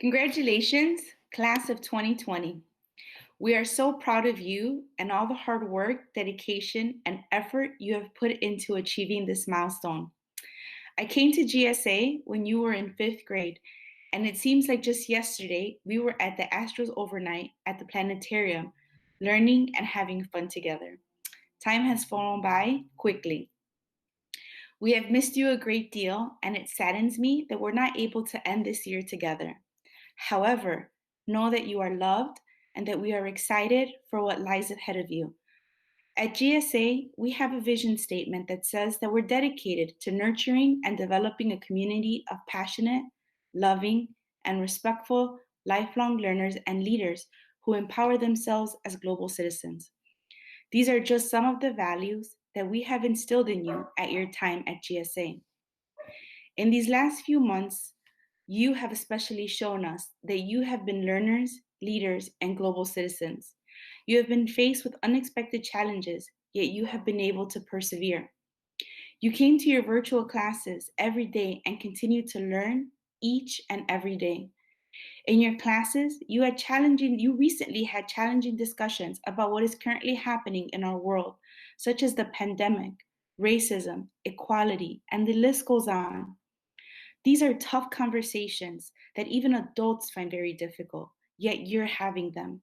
Congratulations, class of 2020. We are so proud of you and all the hard work, dedication, and effort you have put into achieving this milestone. I came to GSA when you were in fifth grade, and it seems like just yesterday we were at the Astros overnight at the planetarium, learning and having fun together. Time has flown by quickly. We have missed you a great deal, and it saddens me that we're not able to end this year together. However, know that you are loved and that we are excited for what lies ahead of you. At GSA, we have a vision statement that says that we're dedicated to nurturing and developing a community of passionate, loving, and respectful lifelong learners and leaders who empower themselves as global citizens. These are just some of the values that we have instilled in you at your time at GSA. In these last few months, you have especially shown us that you have been learners, leaders, and global citizens. You have been faced with unexpected challenges, yet you have been able to persevere. You came to your virtual classes every day and continue to learn each and every day. In your classes, you recently had challenging discussions about what is currently happening in our world, such as the pandemic, racism, equality, and the list goes on. These are tough conversations that even adults find very difficult, yet you're having them.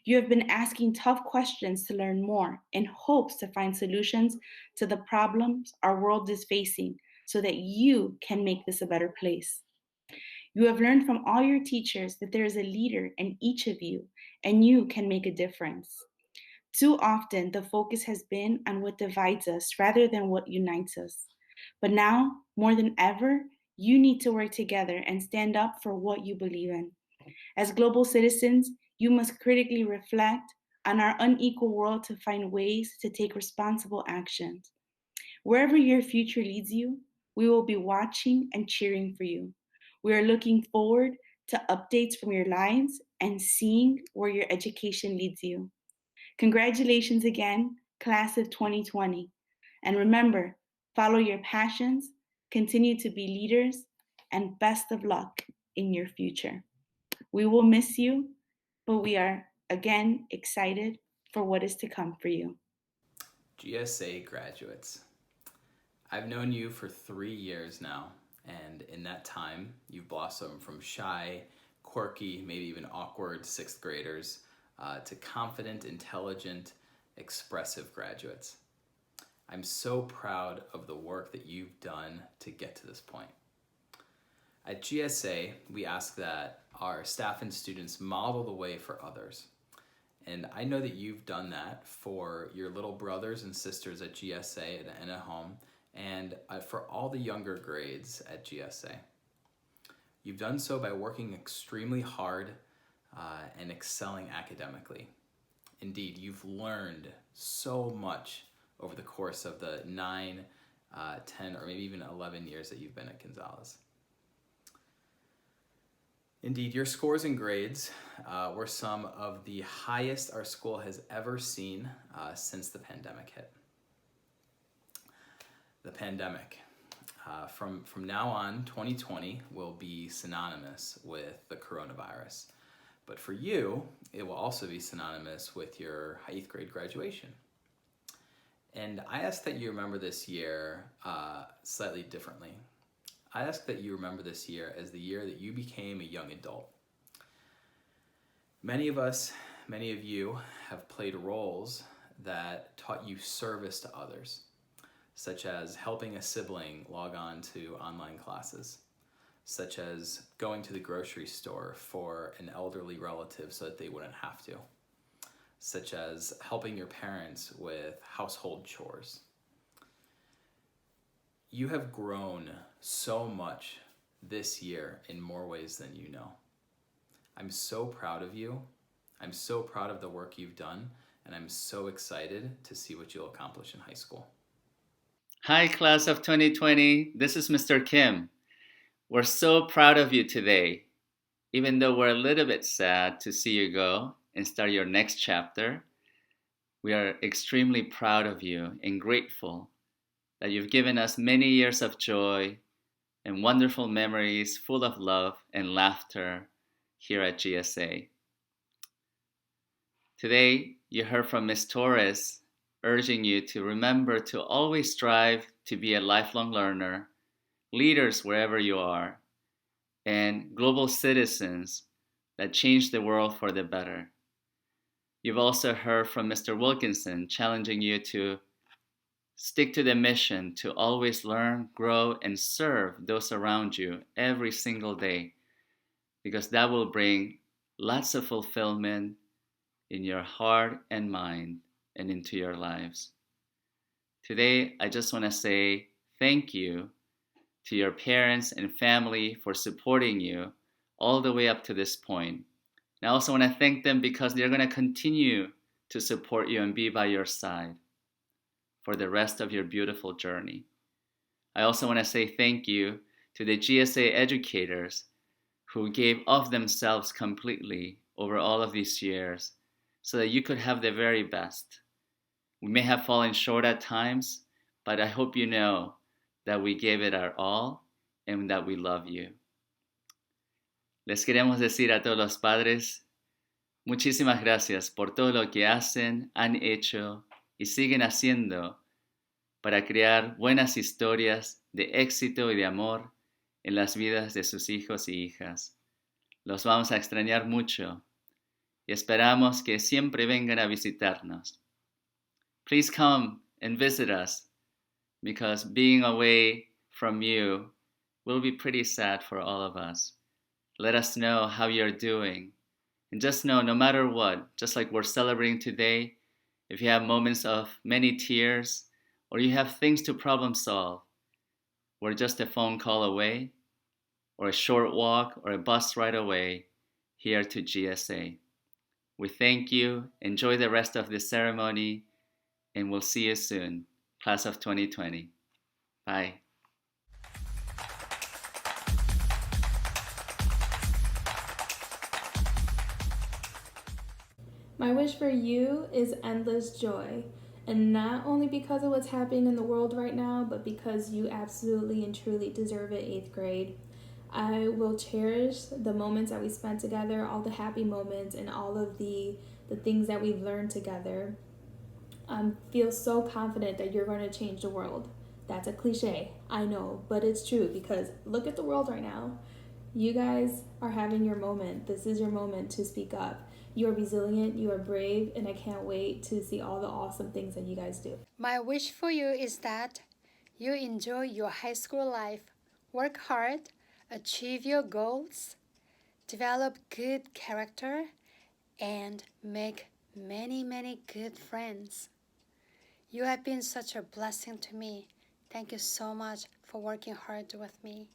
You have been asking tough questions to learn more in hopes to find solutions to the problems our world is facing so that you can make this a better place. You have learned from all your teachers that there is a leader in each of you and you can make a difference. Too often, the focus has been on what divides us rather than what unites us. But now, more than ever, you need to work together and stand up for what you believe in. As global citizens, you must critically reflect on our unequal world to find ways to take responsible actions. Wherever your future leads you, we will be watching and cheering for you. We are looking forward to updates from your lives and seeing where your education leads you. Congratulations again, class of 2020. And remember, follow your passions, continue to be leaders, and best of luck in your future. We will miss you, but we are again excited for what is to come for you. GSA graduates. I've known you for 3 years now, and in that time, you've blossomed from shy, quirky, maybe even awkward sixth graders to confident, intelligent, expressive graduates. I'm so proud of the work that you've done to get to this point. At GSA, we ask that our staff and students model the way for others. And I know that you've done that for your little brothers and sisters at GSA and at home, and for all the younger grades at GSA. You've done so by working extremely hard and excelling academically. Indeed, you've learned so much over the course of the 9, 10, or maybe even 11 years that you've been at Gunsaulus. Indeed, your scores and grades were some of the highest our school has ever seen since the pandemic hit. The pandemic. From now on, 2020 will be synonymous with the coronavirus. But for you, it will also be synonymous with your 8th grade graduation. And I ask that you remember this year slightly differently. I ask that you remember this year as the year that you became a young adult. Many of you have played roles that taught you service to others, such as helping a sibling log on to online classes, such as going to the grocery store for an elderly relative so that they wouldn't have to, such as helping your parents with household chores. You have grown so much this year in more ways than you know. I'm so proud of you. I'm so proud of the work you've done, and I'm so excited to see what you'll accomplish in high school. Hi, class of 2020. This is Mr. Kim. We're so proud of you today. Even though we're a little bit sad to see you go and start your next chapter, we are extremely proud of you and grateful that you've given us many years of joy and wonderful memories full of love and laughter here at GSA. Today, you heard from Ms. Torres urging you to remember to always strive to be a lifelong learner, leaders wherever you are, and global citizens that change the world for the better. You've also heard from Mr. Wilkinson challenging you to stick to the mission to always learn, grow, and serve those around you every single day, because that will bring lots of fulfillment in your heart and mind and into your lives. Today, I just want to say thank you to your parents and family for supporting you all the way up to this point. And I also want to thank them because they're going to continue to support you and be by your side for the rest of your beautiful journey. I also want to say thank you to the GSA educators who gave of themselves completely over all of these years so that you could have the very best. We may have fallen short at times, but I hope you know that we gave it our all and that we love you. Les queremos decir a todos los padres, muchísimas gracias por todo lo que hacen, han hecho y siguen haciendo para crear buenas historias de éxito y de amor en las vidas de sus hijos y hijas. Los vamos a extrañar mucho y esperamos que siempre vengan a visitarnos. Please come and visit us, because being away from you will be pretty sad for all of us. Let us know how you're doing. And just know, no matter what, just like we're celebrating today, if you have moments of many tears or you have things to problem solve, we're just a phone call away or a short walk or a bus ride away here to GSA. We thank you. Enjoy the rest of the ceremony, and we'll see you soon, class of 2020. Bye. My wish for you is endless joy, and not only because of what's happening in the world right now, but because you absolutely and truly deserve it, 8th grade. I will cherish the moments that we spent together, all the happy moments, and all of the things that we've learned together. I feel so confident that you're going to change the world. That's a cliche, I know, but it's true, because look at the world right now. You guys are having your moment. This is your moment to speak up. You are resilient, you are brave, and I can't wait to see all the awesome things that you guys do. My wish for you is that you enjoy your high school life, work hard, achieve your goals, develop good character, and make many, many good friends. You have been such a blessing to me. Thank you so much for working hard with me.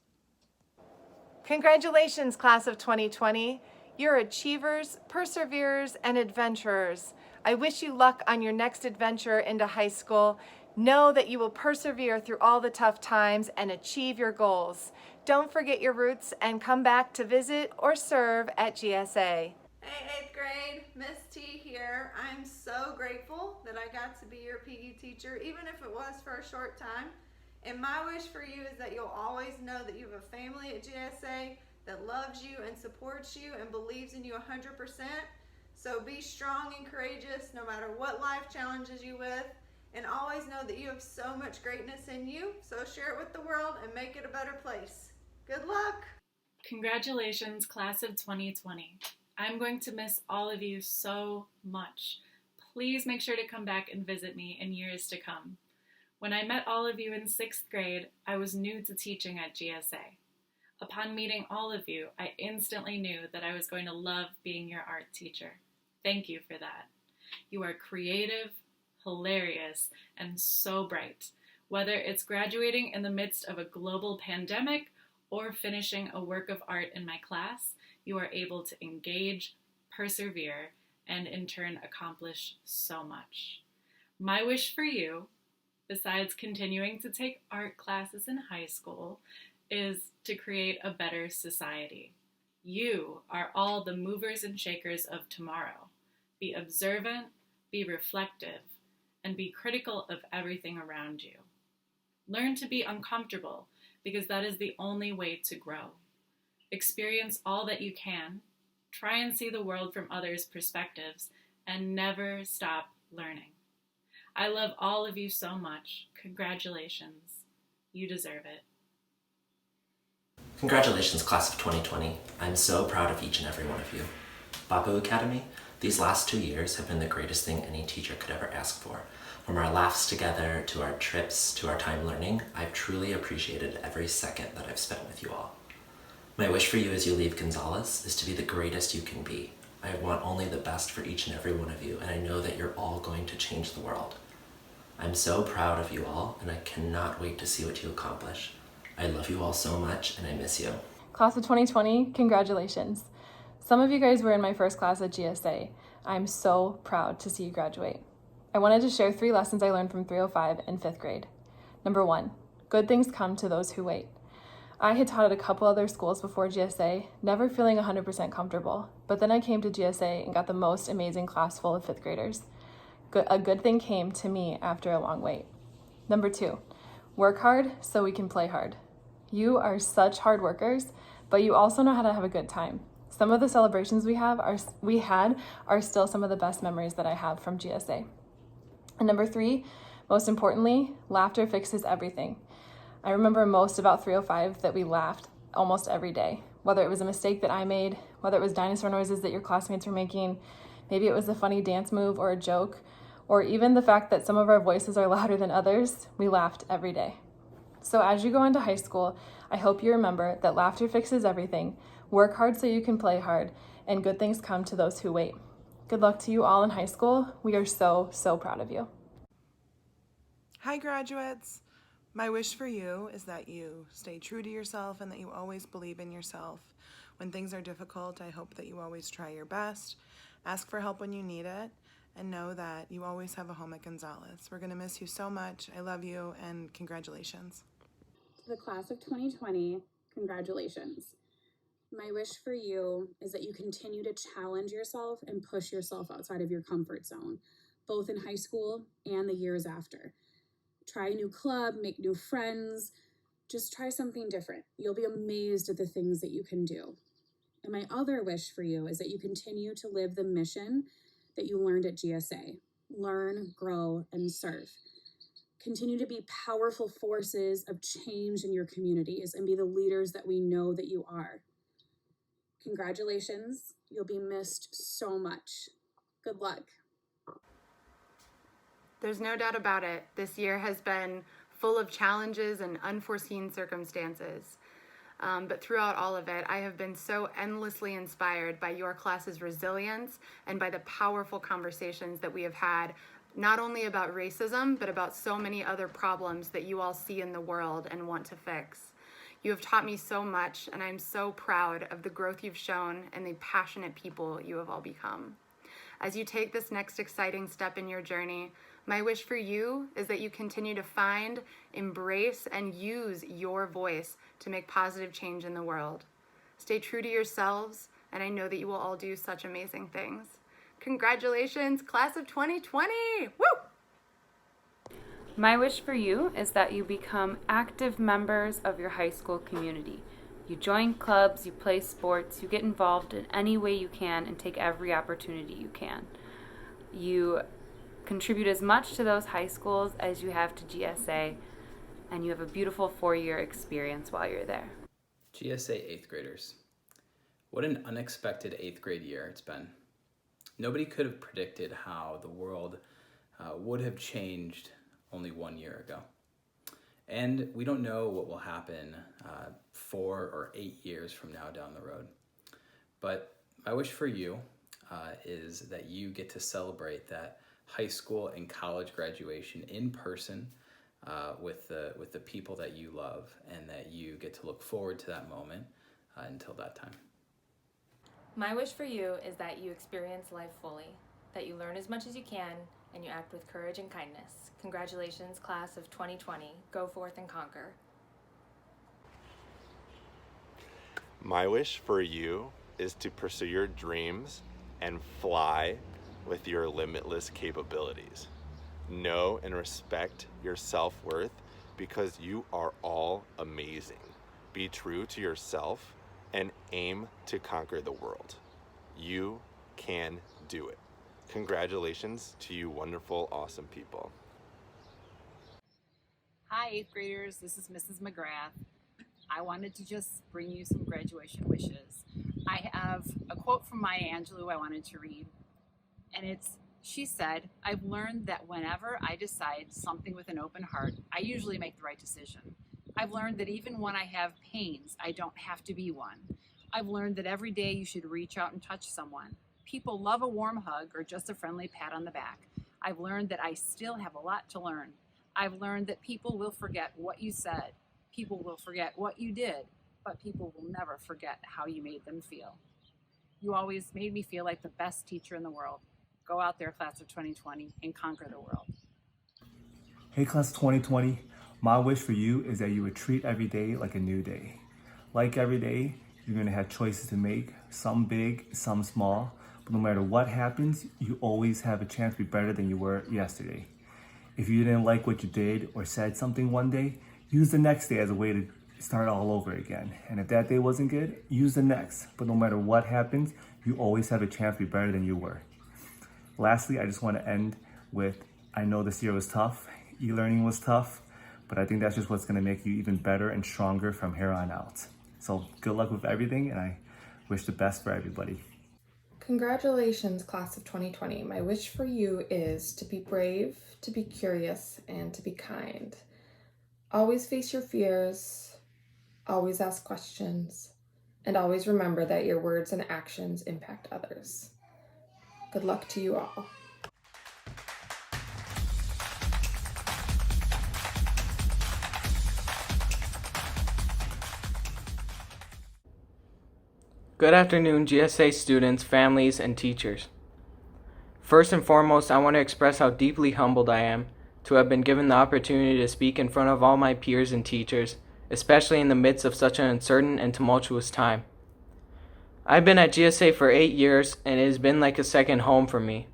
Congratulations, class of 2020. You're achievers, perseverers, and adventurers. I wish you luck on your next adventure into high school. Know that you will persevere through all the tough times and achieve your goals. Don't forget your roots and come back to visit or serve at GSA. Hey, 8th grade, Miss T here. I'm so grateful that I got to be your PE teacher, even if it was for a short time. And my wish for you is that you'll always know that you have a family at GSA that loves you and supports you and believes in you 100%. So be strong and courageous no matter what life challenges you with, and always know that you have so much greatness in you. So share it with the world and make it a better place. Good luck. Congratulations, class of 2020. I'm going to miss all of you so much. Please make sure to come back and visit me in years to come. When I met all of you in 6th grade, I was new to teaching at GSA. Upon meeting all of you, I instantly knew that I was going to love being your art teacher. Thank you for that. You are creative, hilarious, and so bright. Whether it's graduating in the midst of a global pandemic or finishing a work of art in my class, you are able to engage, persevere, and in turn accomplish so much. My wish for you, besides continuing to take art classes in high school, is to create a better society. You are all the movers and shakers of tomorrow. Be observant, be reflective, and be critical of everything around you. Learn to be uncomfortable, because that is the only way to grow. Experience all that you can, Try and see the world from others' perspectives and never stop learning. I love all of you so much. Congratulations. You deserve it. Congratulations, class of 2020. I'm so proud of each and every one of you. Babu Academy, these last 2 years have been the greatest thing any teacher could ever ask for. From our laughs together, to our trips, to our time learning, I've truly appreciated every second that I've spent with you all. My wish for you as you leave Gunsaulus is to be the greatest you can be. I want only the best for each and every one of you, and I know that you're all going to change the world. I'm so proud of you all, and I cannot wait to see what you accomplish. I love you all so much, and I miss you. Class of 2020, congratulations. Some of you guys were in my first class at GSA. I'm so proud to see you graduate. I wanted to share 3 lessons I learned from 305 in 5th grade. Number 1, good things come to those who wait. I had taught at a couple other schools before GSA, never feeling 100% comfortable, but then I came to GSA and got the most amazing class full of 5th graders. A good thing came to me after a long wait. Number 2, work hard so we can play hard. You are such hard workers, but you also know how to have a good time. Some of the celebrations we had are still some of the best memories that I have from GSA. And number 3, most importantly, laughter fixes everything. I remember most about 305 that we laughed almost every day, whether it was a mistake that I made, whether it was dinosaur noises that your classmates were making, maybe it was a funny dance move or a joke, or even the fact that some of our voices are louder than others, we laughed every day. So as you go into high school, I hope you remember that laughter fixes everything, work hard so you can play hard, and good things come to those who wait. Good luck to you all in high school. We are so, so proud of you. Hi, graduates. My wish for you is that you stay true to yourself and that you always believe in yourself. When things are difficult, I hope that you always try your best, ask for help when you need it, and know that you always have a home at Gunsaulus. We're going to miss you so much. I love you, and congratulations. To the class of 2020, congratulations. My wish for you is that you continue to challenge yourself and push yourself outside of your comfort zone, both in high school and the years after. Try a new club, make new friends, just try something different. You'll be amazed at the things that you can do. And my other wish for you is that you continue to live the mission that you learned at GSA. Learn, grow, and serve. Continue to be powerful forces of change in your communities and be the leaders that we know that you are. Congratulations, you'll be missed so much. Good luck. There's no doubt about it. This year has been full of challenges and unforeseen circumstances. But throughout all of it, I have been so endlessly inspired by your class's resilience and by the powerful conversations that we have had, not only about racism, but about so many other problems that you all see in the world and want to fix. You have taught me so much, and I'm so proud of the growth you've shown and the passionate people you have all become. As you take this next exciting step in your journey, my wish for you is that you continue to find, embrace, and use your voice to make positive change in the world. Stay true to yourselves, and I know that you will all do such amazing things. Congratulations, class of 2020! Woo! My wish for you is that you become active members of your high school community. You join clubs, you play sports, you get involved in any way you can and take every opportunity you can. You contribute as much to those high schools as you have to GSA, and you have a beautiful 4-year experience while you're there. GSA 8th graders. What an unexpected 8th grade year it's been. Nobody could have predicted how the world would have changed only 1 year ago. And we don't know what will happen 4 or 8 years from now down the road. But my wish for you is that you get to celebrate that high school and college graduation in person with the people that you love, and that you get to look forward to that moment until that time. My wish for you is that you experience life fully, that you learn as much as you can, and you act with courage and kindness. Congratulations, class of 2020. Go forth and conquer. My wish for you is to pursue your dreams and fly with your limitless capabilities. Know and respect your self-worth because you are all amazing. Be true to yourself and aim to conquer the world. You can do it. Congratulations to you wonderful, awesome people. Hi, 8th graders. This is Mrs. McGrath. I wanted to just bring you some graduation wishes. I have a quote from Maya Angelou I wanted to read, and she said, "I've learned that whenever I decide something with an open heart, I usually make the right decision. I've learned that even when I have pains, I don't have to be one. I've learned that every day you should reach out and touch someone. People love a warm hug or just a friendly pat on the back. I've learned that I still have a lot to learn. I've learned that people will forget what you said. People will forget what you did, but people will never forget how you made them feel. You always made me feel like the best teacher in the world. Go out there, class of 2020, and conquer the world." Hey class of 2020, my wish for you is that you would treat every day like a new day. Like every day, you're gonna have choices to make, some big, some small, but no matter what happens, you always have a chance to be better than you were yesterday. If you didn't like what you did or said something one day, use the next day as a way to start all over again. And if that day wasn't good, use the next. But no matter what happens, you always have a chance to be better than you were. Lastly, I just want to end with, I know this year was tough, e-learning was tough, but I think that's just what's gonna make you even better and stronger from here on out. So good luck with everything, and I wish the best for everybody. Congratulations, class of 2020. My wish for you is to be brave, to be curious, and to be kind. Always face your fears, always ask questions, and always remember that your words and actions impact others. Good luck to you all. Good afternoon, GSA students, families, and teachers. First and foremost, I want to express how deeply humbled I am to have been given the opportunity to speak in front of all my peers and teachers, especially in the midst of such an uncertain and tumultuous time. I've been at GSA for 8 years, and it has been like a second home for me.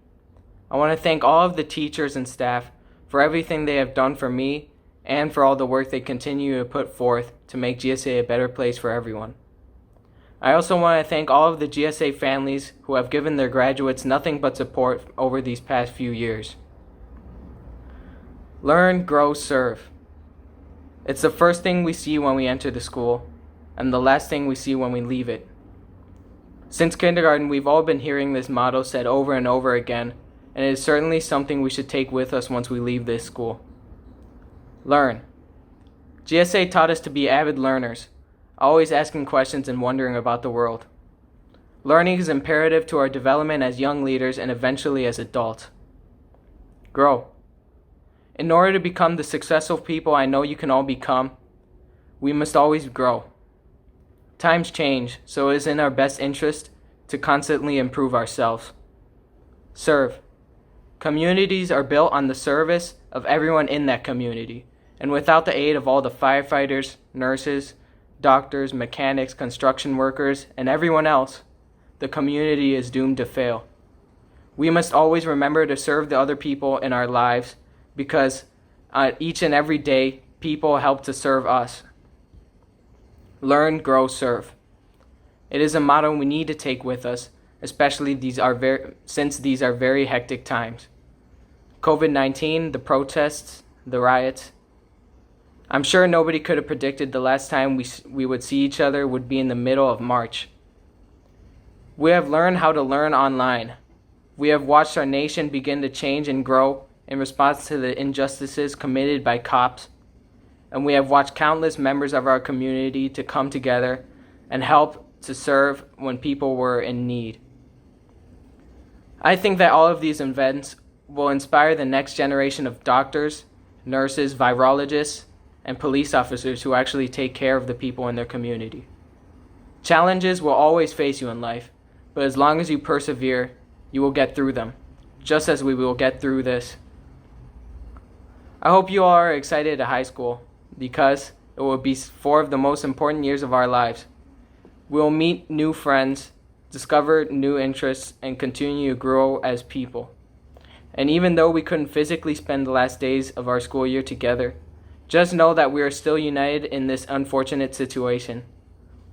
I want to thank all of the teachers and staff for everything they have done for me and for all the work they continue to put forth to make GSA a better place for everyone. I also want to thank all of the GSA families who have given their graduates nothing but support over these past few years. Learn, grow, serve. It's the first thing we see when we enter the school, and the last thing we see when we leave it. Since kindergarten, we've all been hearing this motto said over and over again, and it is certainly something we should take with us once we leave this school. Learn. GSA taught us to be avid learners, always asking questions and wondering about the world. Learning is imperative to our development as young leaders and eventually as adults. Grow. In order to become the successful people I know you can all become, we must always grow. Times change, so it is in our best interest to constantly improve ourselves. Serve. Communities are built on the service of everyone in that community, and without the aid of all the firefighters, nurses, doctors, mechanics, construction workers, and everyone else, the community is doomed to fail. We must always remember to serve the other people in our lives because each and every day, people help to serve us. Learn, grow, serve. It is a motto we need to take with us, especially since these are very hectic times. COVID-19, the protests, the riots. I'm sure nobody could have predicted the last time we would see each other would be in the middle of March. We have learned how to learn online. We have watched our nation begin to change and grow in response to the injustices committed by cops. And we have watched countless members of our community to come together and help to serve when people were in need. I think that all of these events will inspire the next generation of doctors, nurses, virologists, and police officers who actually take care of the people in their community. Challenges will always face you in life, but as long as you persevere, you will get through them, just as we will get through this. I hope you all are excited at high school, because it will be 4 of the most important years of our lives. We will meet new friends, discover new interests, and continue to grow as people. And even though we couldn't physically spend the last days of our school year together, just know that we are still united in this unfortunate situation,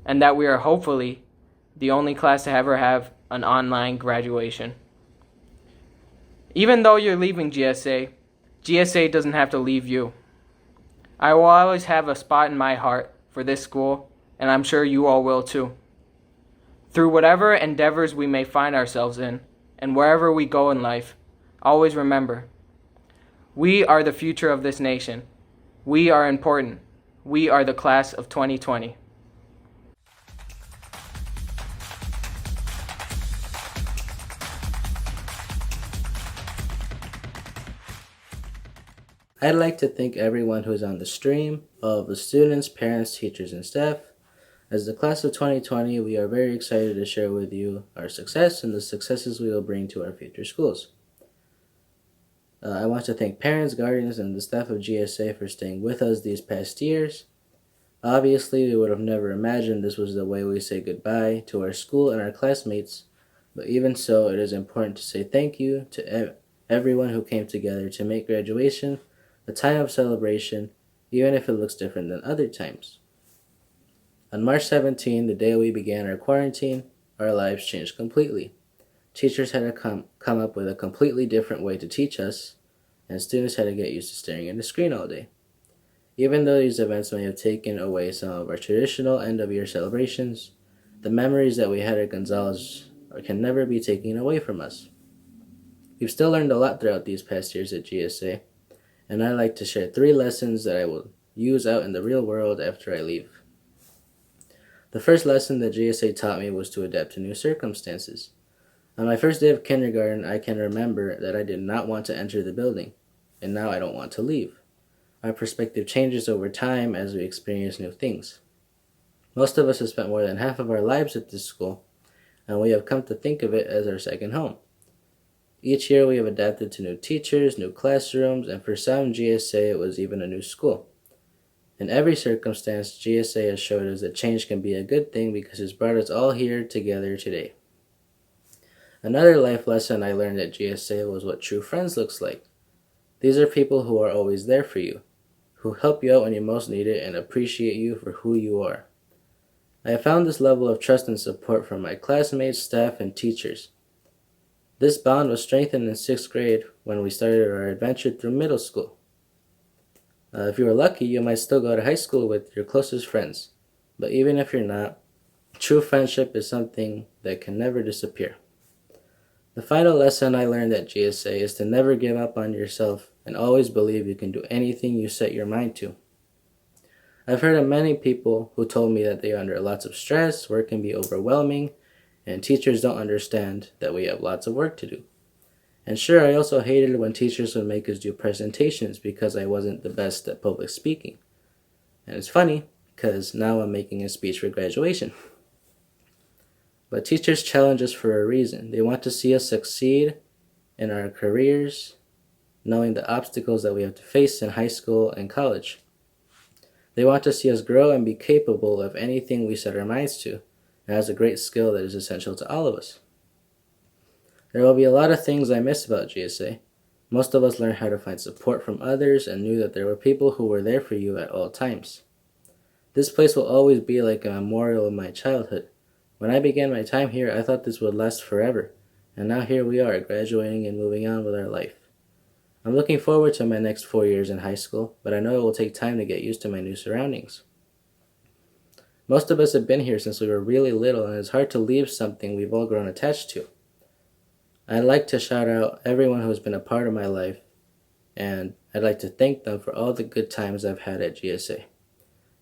and that we are hopefully the only class to ever have an online graduation. Even though you're leaving GSA, GSA doesn't have to leave you. I will always have a spot in my heart for this school, and I'm sure you all will too. Through whatever endeavors we may find ourselves in, and wherever we go in life, always remember, we are the future of this nation. We are important. We are the class of 2020. I'd like to thank everyone who's on the stream, all of the students, parents, teachers, and staff. As the class of 2020, we are very excited to share with you our success and the successes we will bring to our future schools. I want to thank parents, guardians, and the staff of GSA for staying with us these past years. Obviously, we would have never imagined this was the way we say goodbye to our school and our classmates, but even so, it is important to say thank you to everyone who came together to make graduation a time of celebration, even if it looks different than other times. On March 17, the day we began our quarantine, our lives changed completely. Teachers had to come up with a completely different way to teach us, and students had to get used to staring at the screen all day. Even though these events may have taken away some of our traditional end-of-year celebrations, the memories that we had at Gunsaulus can never be taken away from us. We've still learned a lot throughout these past years at GSA, and I'd like to share 3 lessons that I will use out in the real world after I leave. The first lesson that GSA taught me was to adapt to new circumstances. On my first day of kindergarten, I can remember that I did not want to enter the building, and now I don't want to leave. Our perspective changes over time as we experience new things. Most of us have spent more than half of our lives at this school, and we have come to think of it as our second home. Each year we have adapted to new teachers, new classrooms, and for some GSA it was even a new school. In every circumstance, GSA has showed us that change can be a good thing because it's brought us all here together today. Another life lesson I learned at GSA was what true friends looks like. These are people who are always there for you, who help you out when you most need it and appreciate you for who you are. I have found this level of trust and support from my classmates, staff, and teachers. This bond was strengthened in 6th grade when we started our adventure through middle school. If you are lucky, you might still go to high school with your closest friends, but even if you're not, true friendship is something that can never disappear. The final lesson I learned at GSA is to never give up on yourself and always believe you can do anything you set your mind to. I've heard of many people who told me that they are under lots of stress, work can be overwhelming, and teachers don't understand that we have lots of work to do. And sure, I also hated when teachers would make us do presentations because I wasn't the best at public speaking. And it's funny, because now I'm making a speech for graduation. But teachers challenge us for a reason. They want to see us succeed in our careers, knowing the obstacles that we have to face in high school and college. They want to see us grow and be capable of anything we set our minds to. And has a great skill that is essential to all of us. There will be a lot of things I miss about GSA. Most of us learned how to find support from others and knew that there were people who were there for you at all times. This place will always be like a memorial of my childhood. When I began my time here, I thought this would last forever, and now here we are, graduating and moving on with our life. I'm looking forward to my next 4 years in high school, but I know it will take time to get used to my new surroundings. Most of us have been here since we were really little, and it's hard to leave something we've all grown attached to. I'd like to shout out everyone who's been a part of my life, and I'd like to thank them for all the good times I've had at GSA.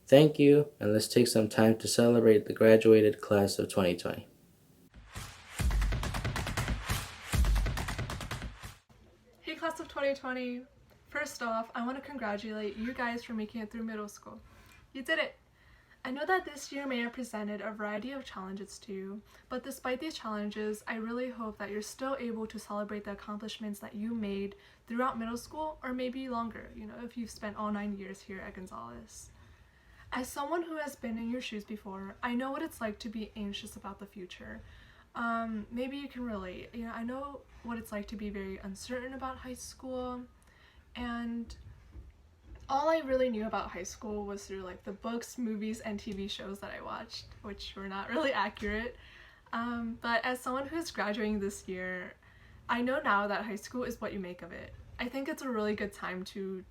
Thank you, and let's take some time to celebrate the graduated class of 2020. Hey class of 2020! First off, I want to congratulate you guys for making it through middle school. You did it! I know that this year may have presented a variety of challenges to you, but despite these challenges, I really hope that you're still able to celebrate the accomplishments that you made throughout middle school, or maybe longer, if you've spent all 9 years here at Gunsaulus. As someone who has been in your shoes before, I know what it's like to be anxious about the future. Maybe you can relate. I know what it's like to be very uncertain about high school, and all I really knew about high school was through the books, movies, and TV shows that I watched, which were not really accurate. But as someone who's graduating this year, I know now that high school is what you make of it. I think it's a really good time to,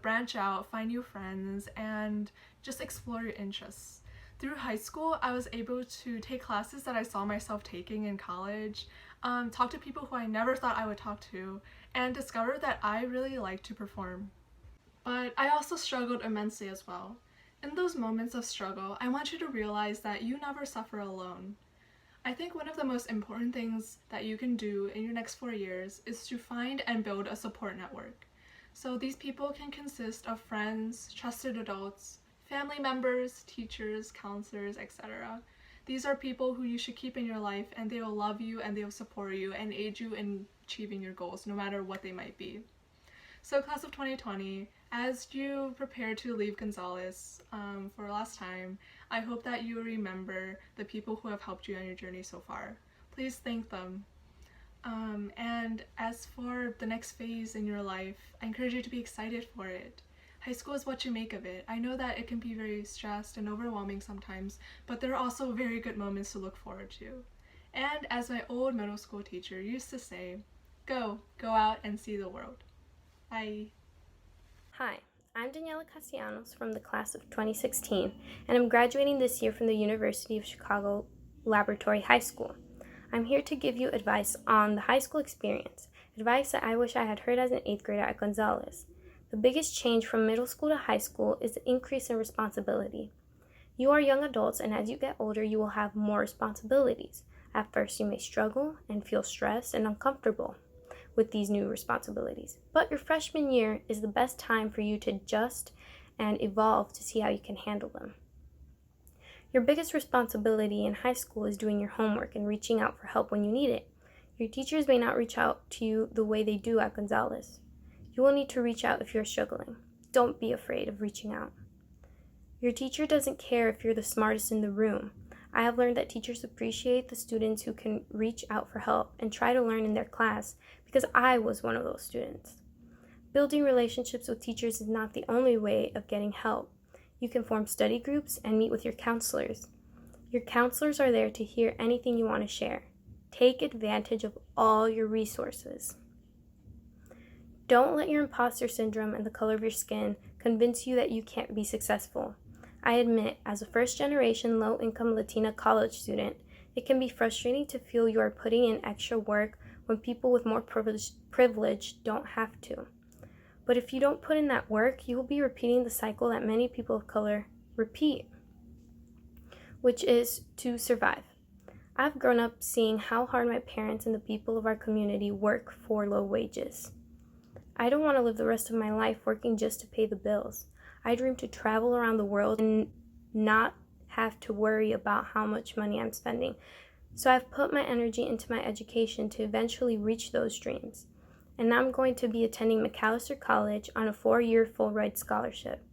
branch out, find new friends, and just explore your interests. Through high school, I was able to take classes that I saw myself taking in college, talk to people who I never thought I would talk to, and discover that I really like to perform. But I also struggled immensely as well. In those moments of struggle, I want you to realize that you never suffer alone. I think one of the most important things that you can do in your next 4 years is to find and build a support network. So these people can consist of friends, trusted adults, family members, teachers, counselors, etc. These are people who you should keep in your life, and they will love you and they will support you and aid you in achieving your goals, no matter what they might be. So class of 2020, as you prepare to leave Gunsaulus for last time, I hope that you remember the people who have helped you on your journey so far. Please thank them. And as for the next phase in your life, I encourage you to be excited for it. High school is what you make of it. I know that it can be very stressed and overwhelming sometimes, but there are also very good moments to look forward to. And as my old middle school teacher used to say, go out and see the world. Bye. Hi, I'm Daniela Castellanos from the class of 2016, and I'm graduating this year from the University of Chicago Laboratory High School. I'm here to give you advice on the high school experience, advice that I wish I had heard as an 8th grader at Gunsaulus. The biggest change from middle school to high school is the increase in responsibility. You are young adults, and as you get older, you will have more responsibilities. At first, you may struggle and feel stressed and uncomfortable with these new responsibilities. But your freshman year is the best time for you to adjust and evolve to see how you can handle them. Your biggest responsibility in high school is doing your homework and reaching out for help when you need it. Your teachers may not reach out to you the way they do at Gunsaulus. You will need to reach out if you're struggling. Don't be afraid of reaching out. Your teacher doesn't care if you're the smartest in the room. I have learned that teachers appreciate the students who can reach out for help and try to learn in their class, because I was one of those students. Building relationships with teachers is not the only way of getting help. You can form study groups and meet with your counselors. Your counselors are there to hear anything you want to share. Take advantage of all your resources. Don't let your imposter syndrome and the color of your skin convince you that you can't be successful. I admit, as a first-generation low-income Latina college student, it can be frustrating to feel you are putting in extra work when people with more privilege don't have to. But if you don't put in that work, you will be repeating the cycle that many people of color repeat, which is to survive. I've grown up seeing how hard my parents and the people of our community work for low wages. I don't want to live the rest of my life working just to pay the bills. I dream to travel around the world and not have to worry about how much money I'm spending. So I've put my energy into my education to eventually reach those dreams. And now I'm going to be attending Macalester College on a 4-year full-ride scholarship.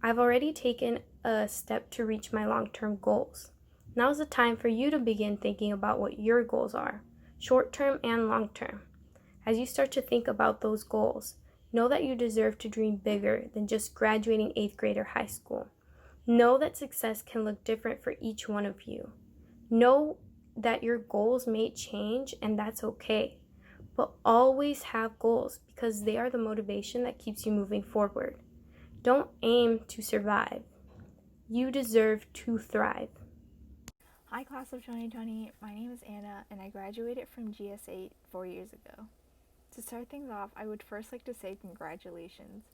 I've already taken a step to reach my long-term goals. Now is the time for you to begin thinking about what your goals are, short-term and long-term. As you start to think about those goals, know that you deserve to dream bigger than just graduating 8th grade or high school. Know that success can look different for each one of you. Know that your goals may change, and that's okay. But always have goals, because they are the motivation that keeps you moving forward. Don't aim to survive. You deserve to thrive. Hi, class of 2020. My name is Anna, and I graduated from GSA 4 years ago. To start things off, I would first like to say congratulations.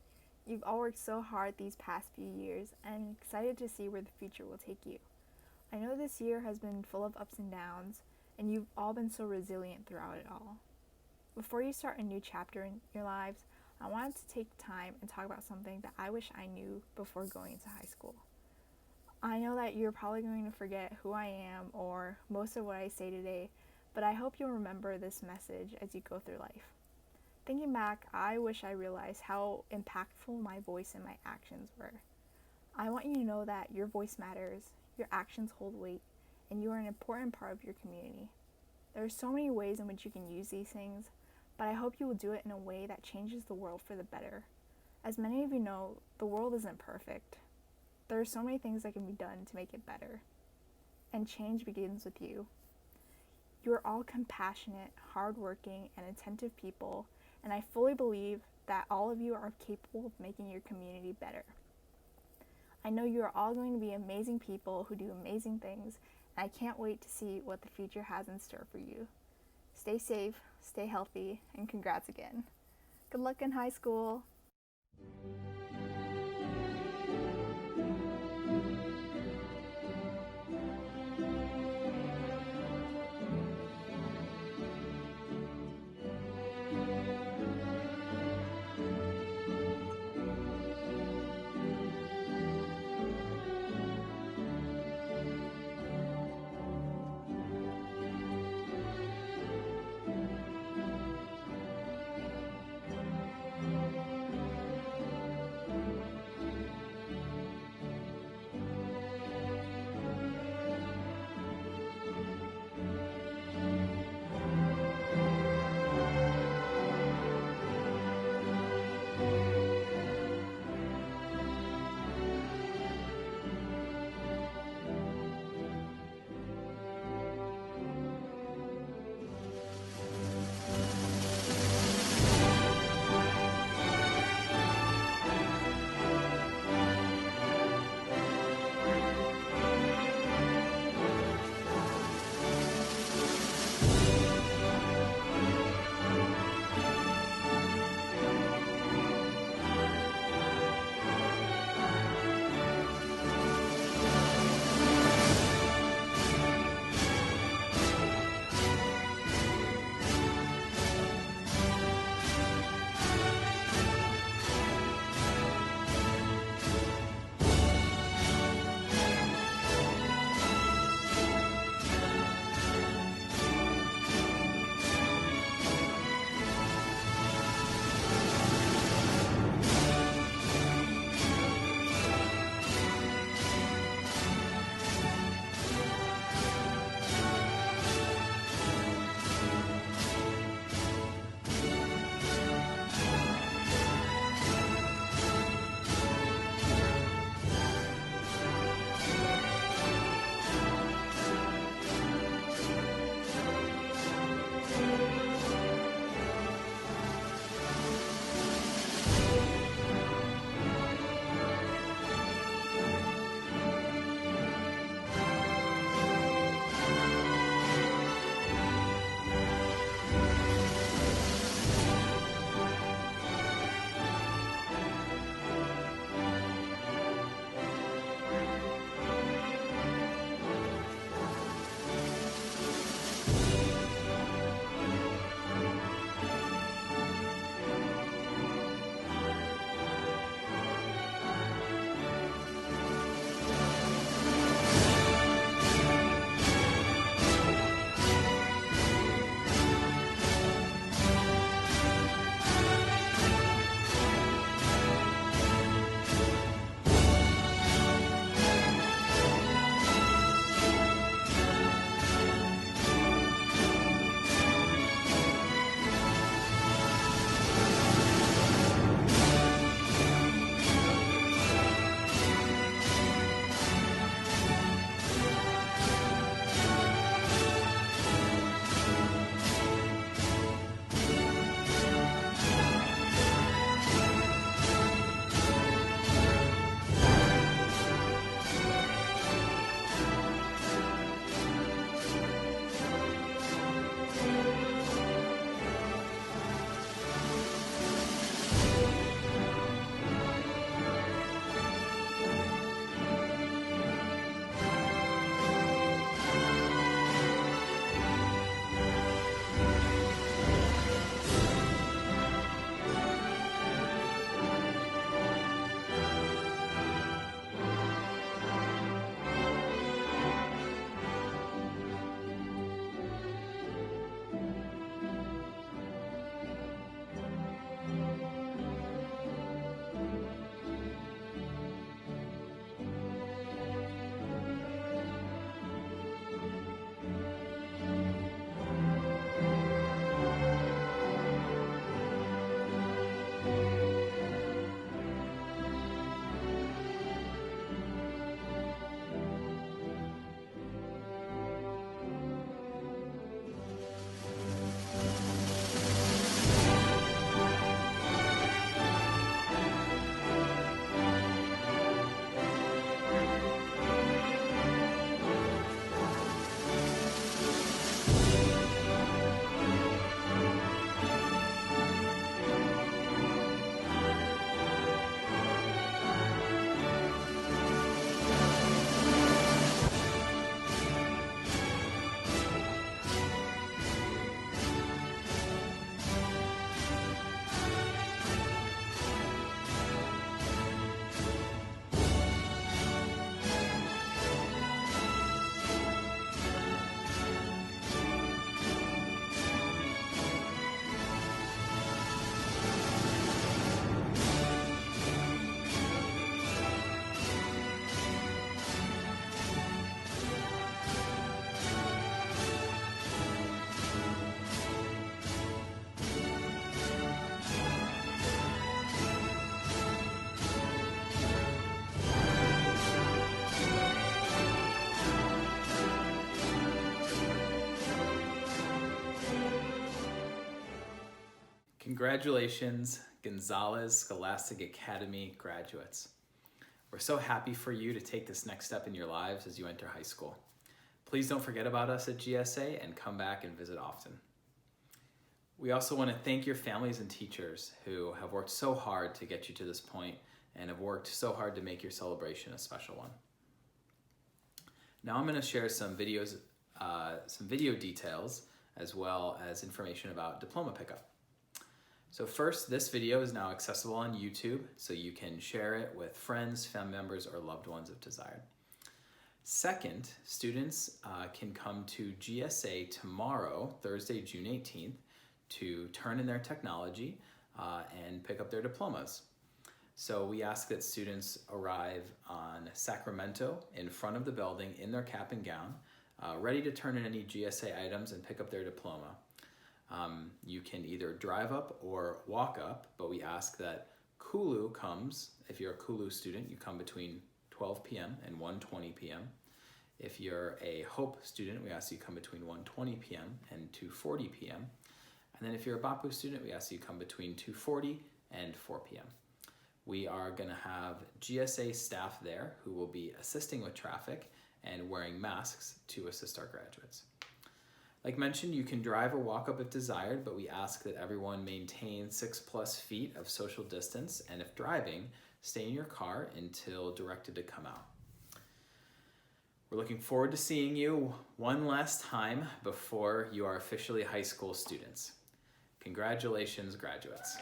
You've all worked so hard these past few years, and I'm excited to see where the future will take you. I know this year has been full of ups and downs, and you've all been so resilient throughout it all. Before you start a new chapter in your lives, I wanted to take time and talk about something that I wish I knew before going into high school. I know that you're probably going to forget who I am or most of what I say today, but I hope you'll remember this message as you go through life. Thinking back, I wish I realized how impactful my voice and my actions were. I want you to know that your voice matters, your actions hold weight, and you are an important part of your community. There are so many ways in which you can use these things, but I hope you will do it in a way that changes the world for the better. As many of you know, the world isn't perfect. There are so many things that can be done to make it better. And change begins with you. You are all compassionate, hardworking, and attentive people, and I fully believe that all of you are capable of making your community better. I know you are all going to be amazing people who do amazing things, and I can't wait to see what the future has in store for you. Stay safe, stay healthy, and congrats again. Good luck in high school. Congratulations, Gunsaulus Scholastic Academy graduates. We're so happy for you to take this next step in your lives as you enter high school. Please don't forget about us at GSA and come back and visit often. We also want to thank your families and teachers who have worked so hard to get you to this point and have worked so hard to make your celebration a special one. Now I'm going to share some video details as well as information about diploma pickup. So first, this video is now accessible on YouTube, so you can share it with friends, family members, or loved ones if desired. Second, students can come to GSA tomorrow, Thursday, June 18th, to turn in their technology and pick up their diplomas. So we ask that students arrive on Sacramento in front of the building in their cap and gown, ready to turn in any GSA items and pick up their diploma. You can either drive up or walk up, but we ask that Kulu comes. If you're a Kulu student, you come between 12 p.m. and 1:20 p.m. If you're a Hope student, we ask you come between 1:20 p.m. and 2:40 p.m. And then if you're a Bapu student, we ask you come between 2:40 and 4 p.m. We are going to have GSA staff there who will be assisting with traffic and wearing masks to assist our graduates. Like mentioned, you can drive or walk up if desired, but we ask that everyone maintain 6+ feet of social distance, and if driving, stay in your car until directed to come out. We're looking forward to seeing you one last time before you are officially high school students. Congratulations, graduates.